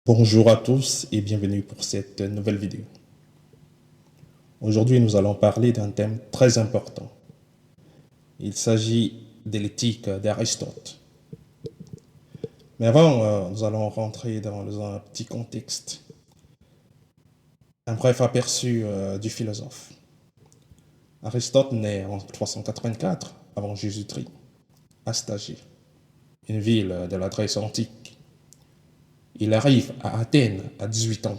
Bonjour à tous et bienvenue pour cette nouvelle vidéo. Aujourd'hui, nous allons parler d'un thème très important. Il s'agit de l'éthique d'Aristote. Mais avant, nous allons rentrer dans un petit contexte. Un bref aperçu du philosophe. Aristote naît en 384 avant Jésus-Christ, à Stagée, une ville de la Grèce antique. Il arrive à Athènes à 18 ans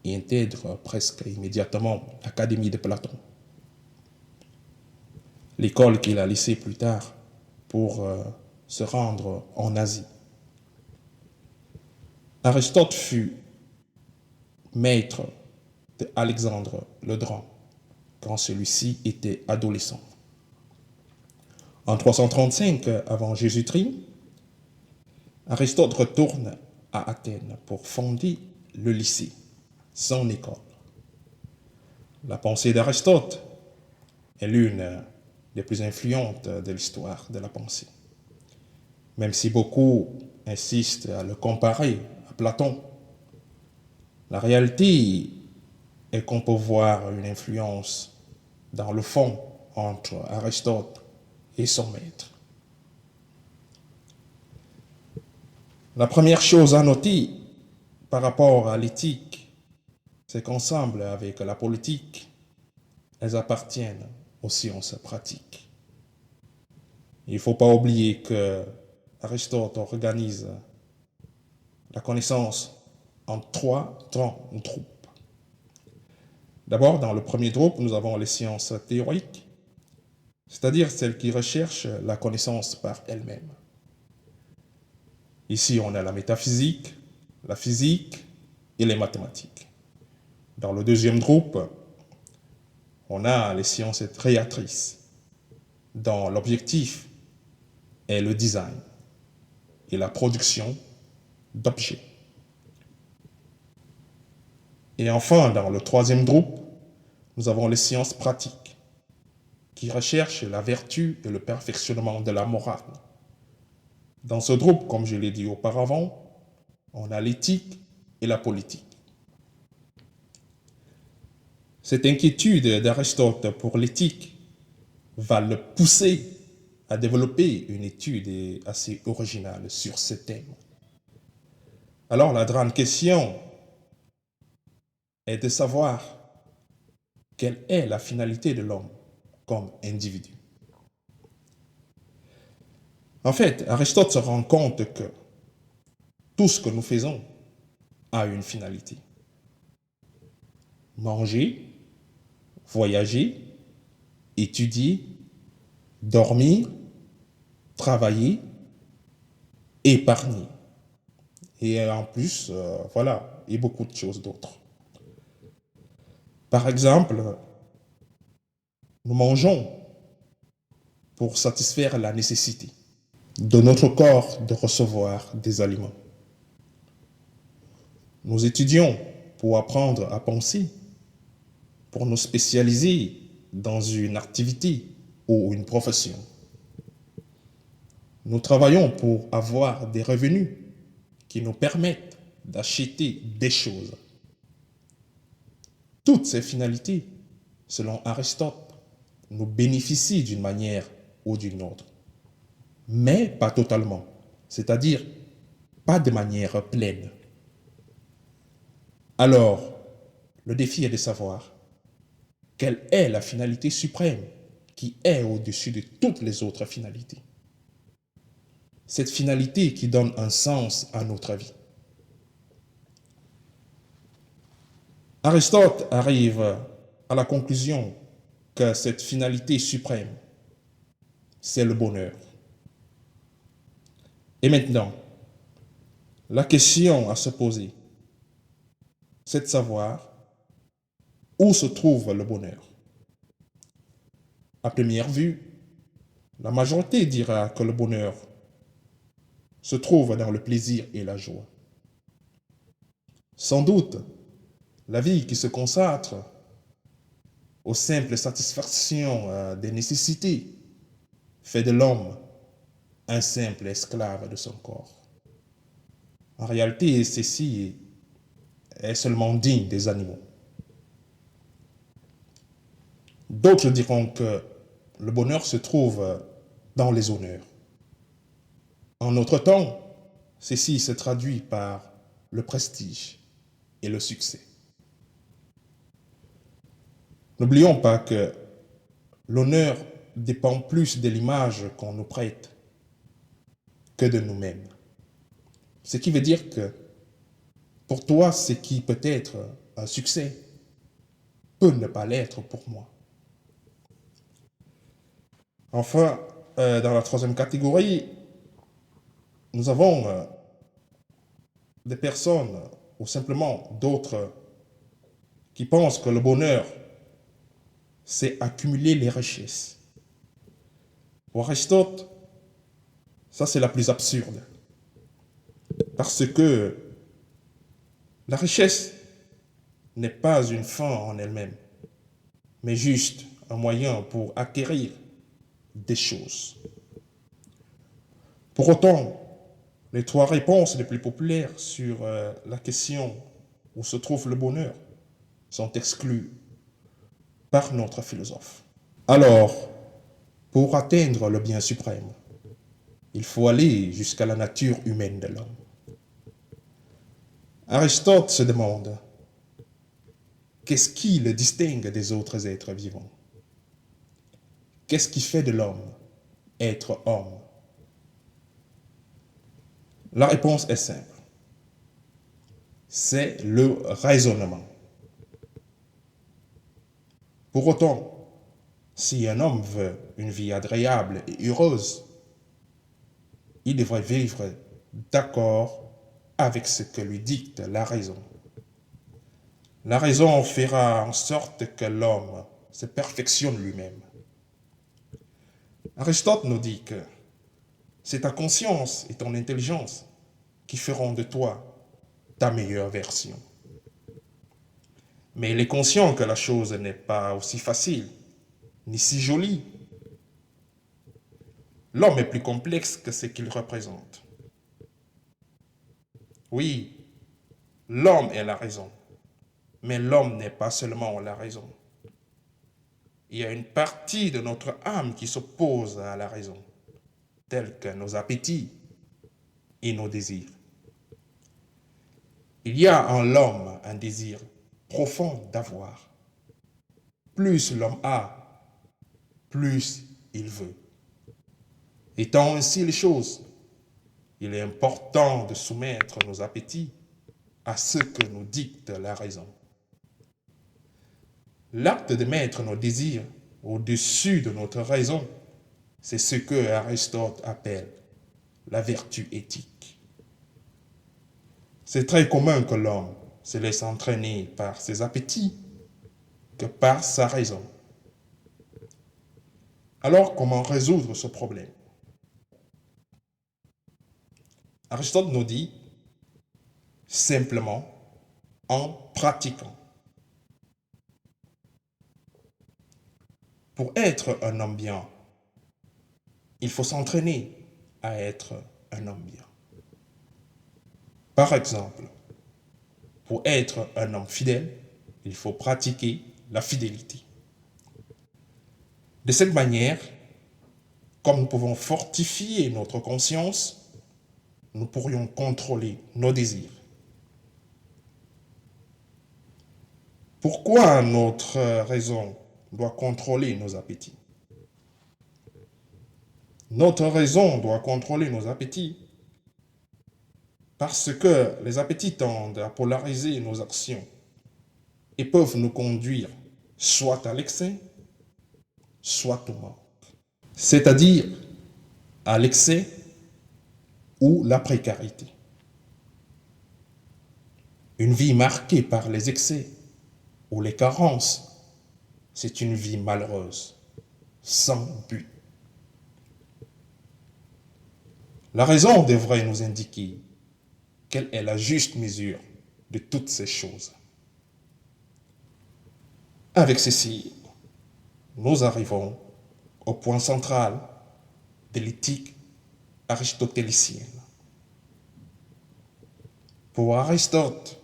et intègre presque immédiatement l'Académie de Platon, l'école qu'il a laissée plus tard pour se rendre en Asie. Aristote fut maître d'Alexandre le Grand quand celui-ci était adolescent. En 335 avant Jésus-Christ, Aristote retourne à Athènes pour fonder le lycée, son école. La pensée d'Aristote est l'une des plus influentes de l'histoire de la pensée. Même si beaucoup insistent à le comparer à Platon, la réalité est qu'on peut voir une influence dans le fond entre Aristote et son maître. La première chose à noter par rapport à l'éthique, c'est qu'ensemble avec la politique, elles appartiennent aux sciences pratiques. Il ne faut pas oublier que Aristote organise la connaissance en trois grands groupes. D'abord, dans le premier groupe, nous avons les sciences théoriques, c'est-à-dire celles qui recherchent la connaissance par elles-mêmes. Ici, on a la métaphysique, la physique et les mathématiques. Dans le deuxième groupe, on a les sciences créatrices, dont l'objectif est le design et la production d'objets. Et enfin, dans le troisième groupe, nous avons les sciences pratiques, qui recherchent la vertu et le perfectionnement de la morale. Dans ce groupe, comme je l'ai dit auparavant, on a l'éthique et la politique. Cette inquiétude d'Aristote pour l'éthique va le pousser à développer une étude assez originale sur ce thème. Alors la grande question est de savoir quelle est la finalité de l'homme comme individu. En fait, Aristote se rend compte que tout ce que nous faisons a une finalité. Manger, voyager, étudier, dormir, travailler, épargner. Et en plus, et beaucoup de choses d'autres. Par exemple, nous mangeons pour satisfaire la nécessité de notre corps de recevoir des aliments. Nous étudions pour apprendre à penser, pour nous spécialiser dans une activité ou une profession. Nous travaillons pour avoir des revenus qui nous permettent d'acheter des choses. Toutes ces finalités, selon Aristote, nous bénéficient d'une manière ou d'une autre, mais pas totalement, c'est-à-dire pas de manière pleine. Alors, le défi est de savoir quelle est la finalité suprême qui est au-dessus de toutes les autres finalités. Cette finalité qui donne un sens à notre vie. Aristote arrive à la conclusion que cette finalité suprême, c'est le bonheur. Et maintenant, la question à se poser, c'est de savoir où se trouve le bonheur. À première vue, la majorité dira que le bonheur se trouve dans le plaisir et la joie. Sans doute, la vie qui se consacre aux simples satisfactions des nécessités fait de l'homme un simple esclave de son corps. En réalité, ceci est seulement digne des animaux. D'autres diront que le bonheur se trouve dans les honneurs. En notre temps, ceci se traduit par le prestige et le succès. N'oublions pas que l'honneur dépend plus de l'image qu'on nous prête que de nous-mêmes. Ce qui veut dire que pour toi, ce qui peut être un succès peut ne pas l'être pour moi. Enfin, dans la troisième catégorie, nous avons des personnes ou simplement d'autres qui pensent que le bonheur, c'est accumuler les richesses. Pour Aristote, ça c'est la plus absurde. Parce que la richesse n'est pas une fin en elle-même, mais juste un moyen pour acquérir des choses. Pour autant, les trois réponses les plus populaires sur la question où se trouve le bonheur sont exclues par notre philosophe. Alors, pour atteindre le bien suprême, il faut aller jusqu'à la nature humaine de l'homme. Aristote se demande, qu'est-ce qui le distingue des autres êtres vivants? Qu'est-ce qui fait de l'homme être homme? La réponse est simple. C'est le raisonnement. Pour autant, si un homme veut une vie agréable et heureuse, il devrait vivre d'accord avec ce que lui dicte la raison. La raison fera en sorte que l'homme se perfectionne lui-même. Aristote nous dit que c'est ta conscience et ton intelligence qui feront de toi ta meilleure version. Mais il est conscient que la chose n'est pas aussi facile, ni si jolie. L'homme est plus complexe que ce qu'il représente. Oui, l'homme est la raison, mais l'homme n'est pas seulement la raison. Il y a une partie de notre âme qui s'oppose à la raison, telle que nos appétits et nos désirs. Il y a en l'homme un désir profond d'avoir. Plus l'homme a, plus il veut. Étant ainsi les choses, il est important de soumettre nos appétits à ce que nous dicte la raison. L'acte de mettre nos désirs au-dessus de notre raison, c'est ce que Aristote appelle la vertu éthique. C'est très commun que l'homme se laisse entraîner par ses appétits que par sa raison. Alors, comment résoudre ce problème? Aristote nous dit simplement en pratiquant. Pour être un homme bien, il faut s'entraîner à être un homme bien. Par exemple, pour être un homme fidèle, il faut pratiquer la fidélité. De cette manière, comme nous pouvons fortifier notre conscience, nous pourrions contrôler nos désirs. Pourquoi notre raison doit contrôler nos appétits? Notre raison doit contrôler nos appétits parce que les appétits tendent à polariser nos actions et peuvent nous conduire soit à l'excès, soit au manque. C'est-à-dire à l'excès ou la précarité. Une vie marquée par les excès ou les carences, c'est une vie malheureuse, sans but. La raison devrait nous indiquer quelle est la juste mesure de toutes ces choses. Avec ceci, nous arrivons au point central de l'éthique aristotélicienne. Pour Aristote,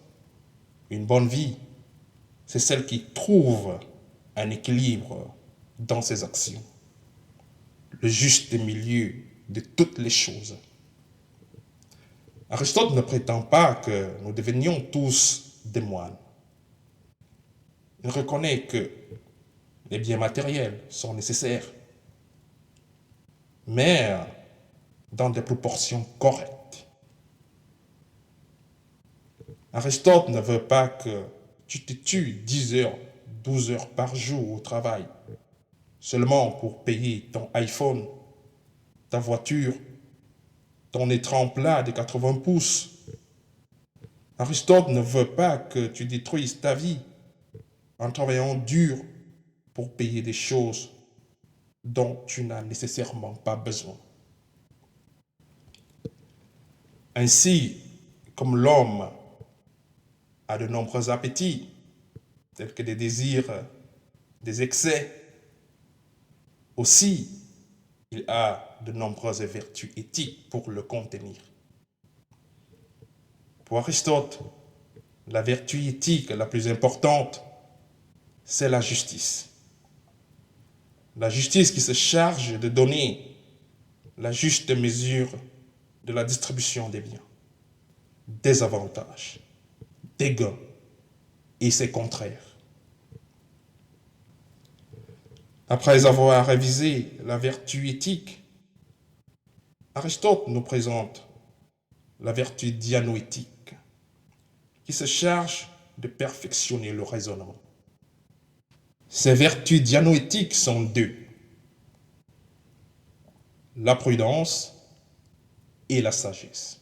une bonne vie, c'est celle qui trouve un équilibre dans ses actions, le juste milieu de toutes les choses. Aristote ne prétend pas que nous devenions tous des moines. Il reconnaît que les biens matériels sont nécessaires, mais dans des proportions correctes. Aristote ne veut pas que tu te tues 10 heures, 12 heures par jour au travail, seulement pour payer ton iPhone, ta voiture, ton écran plat de 80 pouces. Aristote ne veut pas que tu détruises ta vie en travaillant dur pour payer des choses dont tu n'as nécessairement pas besoin. Ainsi, comme l'homme a de nombreux appétits, tels que des désirs, des excès, aussi, il a de nombreuses vertus éthiques pour le contenir. Pour Aristote, la vertu éthique la plus importante, c'est la justice. La justice qui se charge de donner la juste mesure de la distribution des biens, des avantages, des gains et ses contraires. Après avoir révisé la vertu éthique, Aristote nous présente la vertu dianoétique, qui se charge de perfectionner le raisonnement. Ces vertus dianoétiques sont deux: la prudence et la sagesse.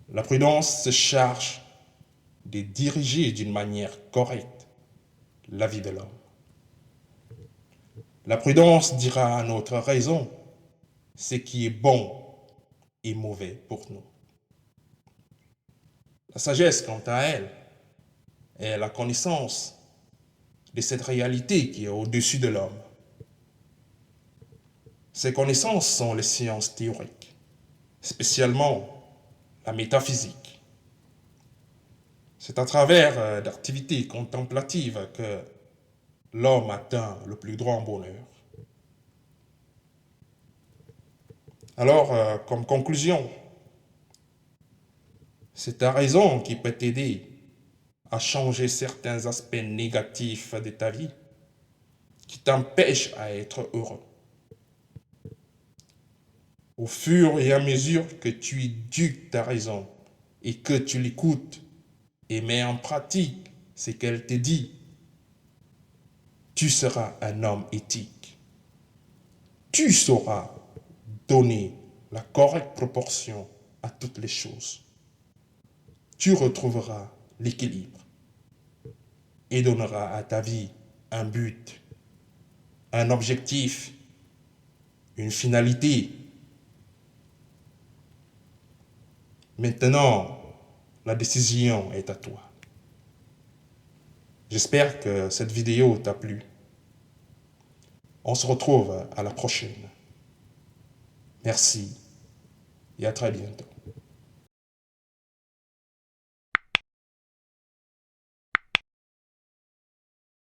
La prudence se charge de diriger d'une manière correcte la vie de l'homme. La prudence dira à notre raison ce qui est bon et mauvais pour nous. La sagesse, quant à elle, est la connaissance de cette réalité qui est au-dessus de l'homme. Ces connaissances sont les sciences théoriques, spécialement la métaphysique. C'est à travers d'activités contemplatives que l'homme atteint le plus grand bonheur. Alors, comme conclusion, c'est ta raison qui peut t'aider à changer certains aspects négatifs de ta vie qui t'empêchent à être heureux. Au fur et à mesure que tu éduques ta raison et que tu l'écoutes et mets en pratique ce qu'elle te dit, tu seras un homme éthique. Tu sauras donner la correcte proportion à toutes les choses. Tu retrouveras l'équilibre et donneras à ta vie un but, un objectif, une finalité. Maintenant, la décision est à toi. J'espère que cette vidéo t'a plu. On se retrouve à la prochaine. Merci et à très bientôt.